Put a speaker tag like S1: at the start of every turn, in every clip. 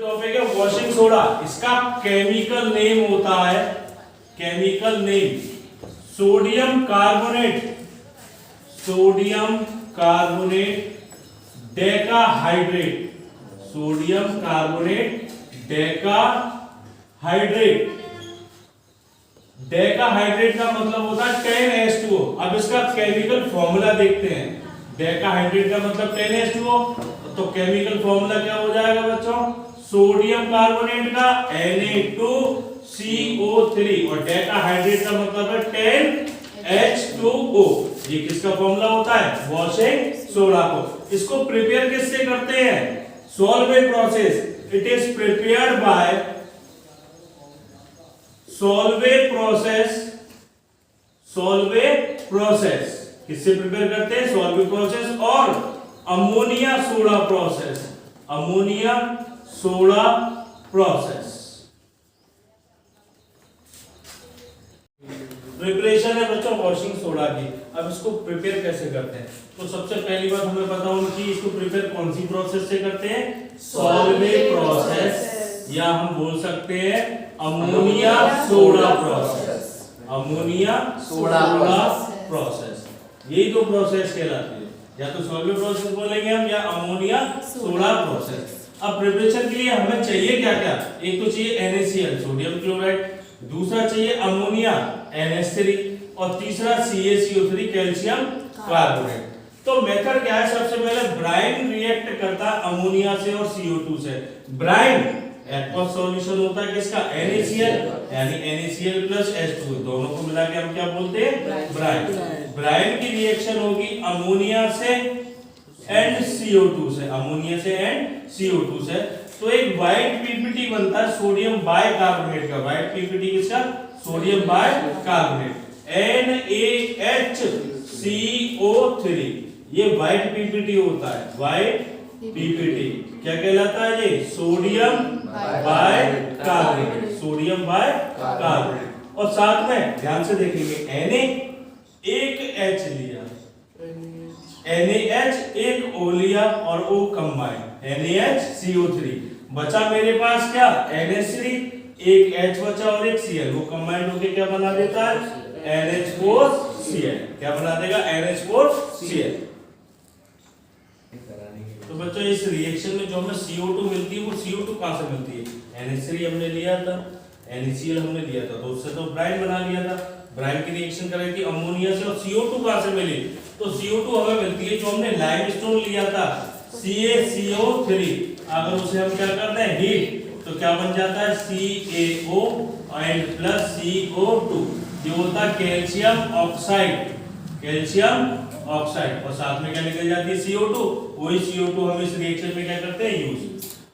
S1: Topic है washing soda. इसका chemical name होता है, chemical name sodium carbonate, sodium carbonate decahydrate, sodium carbonate decahydrate. Decahydrate का मतलब होता है 10H2O। अब इसका केमिकल फॉर्मूला देखते हैं। डेकाहाइड्रेट का मतलब 10H2O, तो केमिकल फॉर्मूला क्या हो जाएगा बच्चों? सोडियम कार्बोनेट का Na2CO3 और डेकाहाइड्रेट का मतलब है 10H2O। ये किसका फॉर्मूला होता है? वॉशिंग सोडा को। इसको प्रिपेयर किससे करते हैं? Solvay process. It is prepared by Solvay process. Solvay process किससे प्रिपेयर करते हैं? सॉल्वे प्रोसेस और ammonia soda process, ammonia soda process. Preparation है बच्चों वॉशिंग सोडा की। अब इसको प्रिपेयर कैसे करते हैं? तो सबसे पहली बात हमें पता होनी चाहिए, इसको प्रिपेयर कौन सी प्रोसेस से करते हैं? सॉल्वे प्रोसेस, या हम बोल सकते हैं ammonia soda process, ammonia soda process. यही दो प्रोसेस कहलाती है, या तो सॉल्वे प्रोसेस बोलेंगे हम या अमोनिया सोडा प्रोसेस। अब प्रिपरेशन के लिए हमें चाहिए क्या क्या? एक तो चाहिए NaCl सोडियम क्लोराइड, दूसरा चाहिए अमोनिया NH3 और तीसरा CaCO3 कैल्शियम कार्बोनेट। तो मेथड क्या है? सबसे पहले ब्राइन रिएक्ट करता है अमोनिया से और CO2 से। ब्राइन एक्वस सॉल्यूशन होता है किसका? NaCl, यानी NaCl प्लस H2 दोनों को मिला के हम क्या बोलते हैं? ब्राइन। ब्राइन की रिएक्शन होगी अमोनिया से एंड CO2 से, अमोनिया से एंड CO2 से। तो एक व्हाइट पीपीटी बनता है सोडियम बाइकार्बोनेट का। व्हाइट पीपीटी किसका? Sodium bicarbonate NaHCO3। ये व्हाइट पीपीटी होता है। व्हाइट पीपीटी क्या कहलाता है? ये सोडियम बाइकार्बोनेट, सोडियम बाइकार्बोनेट। और साथ में ध्यान से देखेंगे Na एक H लिया, NaH एक O लिया और O कंबाइन, NaHCO3। बचा मेरे पास क्या? NH3 एक H बचा और एक Cl, वो कंबाइंड होके क्या बना देता है? NH4Cl। क्या बना देगा? NH4Cl। तो बच्चों इस रिएक्शन में जो हमें CO2 मिलती है वो CO2 कहां से मिलती है? NH3 हमने लिया था, NaCl हमने लिया था, तो उससे तो ब्राइन बना लिया था। ब्राइन की रिएक्शन कराई थी अमोनिया से, और CO2 कहां से मिली? तो CO2 हमें मिलती है जो हमने लाइमस्टोन लिया था CaCO3। अगर उसे हम क्या करते हैं? हीट, तो क्या बन जाता है? CaO and plus CO2। ये होता है कैल्शियम ऑक्साइड, कैल्शियम ऑक्साइड। और साथ में क्या निकल जाती है? CO2। वही CO2 हम इस रिएक्शन में क्या करते हैं? यूज।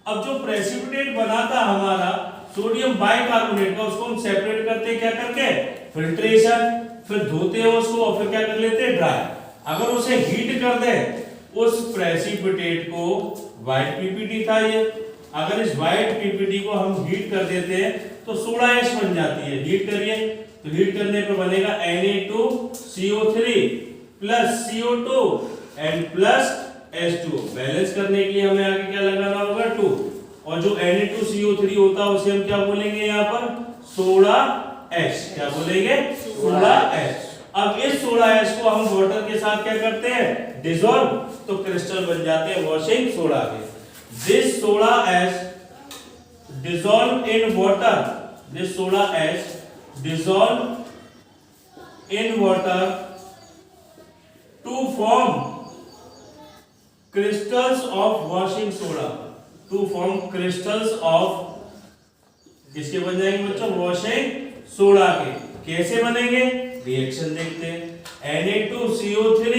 S1: अब जो प्रेसिपिटेट बना था हमारा सोडियम बाइकार्बोनेट का, उसको हम सेपरेट करते हैं क्या करके? फिल्ट्रेशन। फिर धोते हैं उसको और फिर क्या कर लेते हैं? ड्राई। अगर उसे हीट कर दें उस प्रेसिपिटेट को, व्हाइट पीपीटी था ये, अगर इस व्हाइट पीपीटी को हम हीट कर देते हैं तो सोडा ऐश बन जाती है। हीट करिए तो हीट करने पे बनेगा Na2CO3 plus CO2 and plus H2O। Balance करने के लिए हमें आगे क्या लगाना होगा? 2। और जो Na2CO3 होता है उसे हम क्या बोलेंगे यहाँ पर? Soda ash. क्या बोलेंगे? Soda ash. अब इस सोडा ऐश को हम वाटर के साथ क्या करते हैं? डिसॉल्व, तो क्रिस्टल बन जाते हैं वॉशिंग सोडा के। This soda ash dissolve in water, this soda ash dissolve in water to form crystals of washing soda, to form crystals of किसके बन जाएंगे बच्चों? वॉशिंग सोडा के। कैसे बनेंगे? रिएक्शन देखते हैं। Na2CO3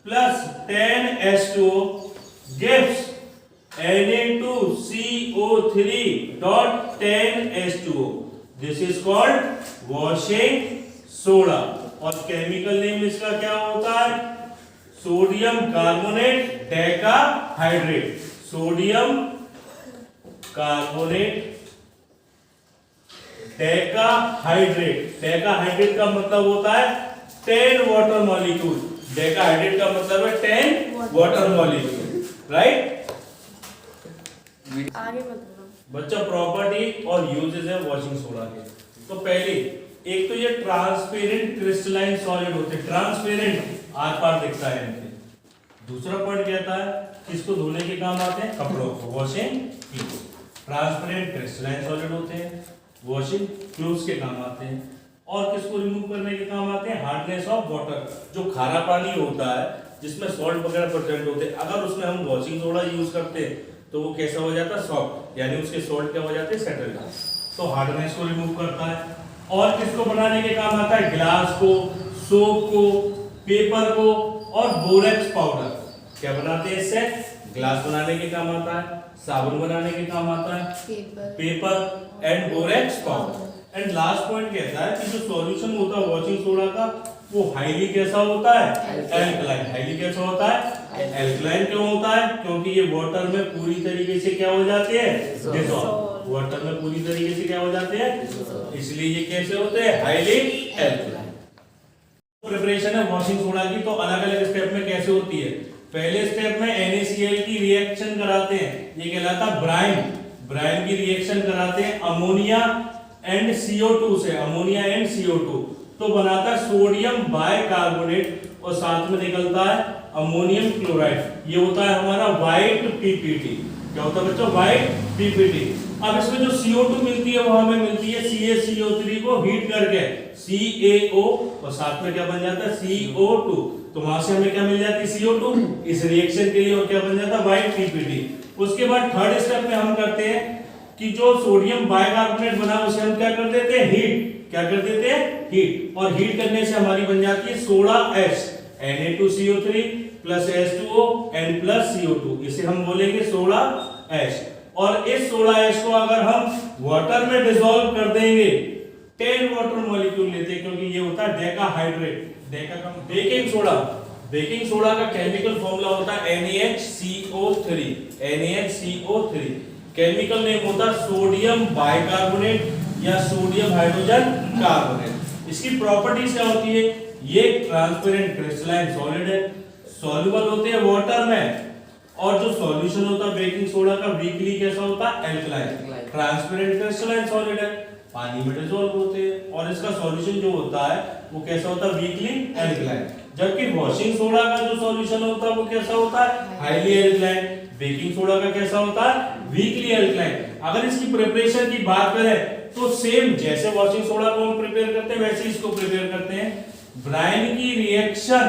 S1: plus 10H2O gives Na2CO3 dot 10H2O. This is called washing soda। और केमिकल नेम इसका क्या होता है? Sodium carbonate decahydrate, sodium carbonate decahydrate. Decahydrate का मतलब होता है 10 वाटर मॉलिक्यूल। डेकाहाइड्रेट का मतलब है 10 वाटर मॉलिक्यूल। राइट।
S2: आगे बताओ
S1: बच्चा प्रॉपर्टी और यूजेस है वॉशिंग सोडा के। तो पहले एक तो ये ट्रांसपेरेंट क्रिस्टलाइन सॉलिड होते हैं, ट्रांसपेरेंट आर पार दिखता है इनके। दूसरा पॉइंट कहता है किसको धोने के काम आते हैं, कपड़ों को, washing cloth. Transparent crystalline solid होते हैं, वॉशिंग क्लोथ्स के काम आते हैं। और किसको रिमूव करने के काम आते हैं, हार्डनेस ऑफ वाटर, जो खारा पानी होता है जिसमें सॉल्ट वगैरह प्रेजेंट होते हैं, अगर उसमें हम वॉशिंग सोडा यूज करते हैं तो वो कैसा हो जाता है, सॉफ्ट, यानी उसके सॉल्ट क्या हो जाते हैं, सेटल। तो हार्डनेस को रिमूव करता है। और किसको बनाने के काम आता है, ग्लास को, सोप को, पेपर को और बोरेक्स पाउडर। क्या बनाते हैं इससे, ग्लास बनाने के काम आता है, साबुन बनाने के काम आता है, paper and borax powder. And last point कहता है कि जो सॉल्यूशन होता है वॉशिंग सोडा का वो हाईली कैसा होता है, एल्कलाइन। हाईली कैसा होता है, एल्कलाइन। क्यों होता है, क्योंकि ये वाटर में पूरी तरीके से क्या हो जाते हैं, डिसॉल्व। वाटर में पूरी तरीके से क्या हो जाते हैं, इसलिए ये कैसे होते हैं, हाईली एल्कलाइन। प्रिपरेशन है वॉशिंग सोडा की, तो अलग अलग स्टेप में कैसे होती है। पहले स्टेप में NaCl की रिएक्शन कराते हैं, ये कहलाता है ब्राइन। ब्राइन की रिएक्शन कराते हैं अमोनिया एंड CO2 से, अमोनिया एंड CO2, तो बनाता है सोडियम बाइकार्बोनेट और साथ में निकलता है अमोनियम क्लोराइड। ये होता है हमारा व्हाइट PPT। क्या होता है बच्चों, व्हाइट PPT। अब इसमें जो CO2 मिलती है वो हमें मिलती है CaCO3 को हीट करके, CaO, और साथ में क्या बन जाता है, CO2। तो वहां से हमें क्या मिल जाती है, CO2 इस रिएक्शन के लिए, और क्या बन जाता है, व्हाइट PPT। उसके बाद थर्ड स्टेप में हम करते हैं कि जो सोडियम बाइकार्बोनेट बना उसे हम क्या कर देते हैं, हीट। क्या कर देते हैं, हीट। और हीट करने से हमारी बन जाती है soda H, Na2CO3 plus H2O N plus CO2, इसे हम बोलेंगे सोडा H। और इस सोडा H को अगर हम वाटर में डिसॉल्व कर देंगे, 10 वाटर मॉलिक्यूल लेते हैं, क्योंकि ये होता है डेकाहाइड्रेट। डेका का बेकिंग सोडा, बेकिंग सोडा का केमिकल फॉर्मूला होता है NaHCO3, NaHCO3। केमिकल नेम होता है सोडियम बाइकार्बोनेट या सोडियम हाइड्रोजन कार्बोनेट। इसकी प्रॉपर्टीज क्या होती है, ये ट्रांसपेरेंट क्रिस्टलाइन सॉलिड है, सॉल्युबल होते हैं वाटर में, और जो सॉल्यूशन होता है बेकिंग सोडा का वीकली कैसा होता है, एल्कलाइन। ट्रांसपेरेंट क्रिस्टलाइन सॉलिड है, पानी में डिसॉल्व होते हैं, और इसका सॉल्यूशन जो होता है वो कैसा होता है, वीकली एल्कलाइन। जबकि वॉशिंग सोडा का जो सॉल्यूशन होता है वो कैसा होता है, हाईली एल्कलाइन। बेकिंग सोडा का कैसा होता है, वीकली एल्कलाइन। अगर इसकी प्रिपरेशन की बात करें तो सेम जैसे वॉशिंग सोडा को हम प्रिपेयर करते हैं वैसे इसको प्रिपेयर करते हैं। ब्राइन की रिएक्शन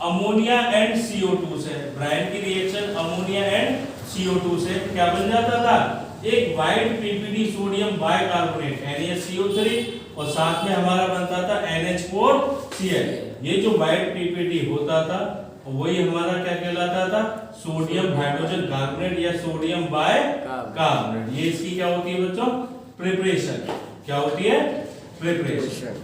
S1: अमोनिया एंड CO2 से, ब्राइन की रिएक्शन अमोनिया एंड CO2 से क्या बन जाता था, एक white PPT sodium bicarbonate NaCO3, और साथ में हमारा बनता था NH4Cl। ये जो व्हाइट PPT होता था वही हमारा क्या कहलाता था, सोडियम हाइड्रोजन कार्बोनेट या सोडियम बाइकार्बोनेट। ये इसकी क्या होती है बच्चों, प्रिपरेशन। क्या होती है, प्रिपरेशन।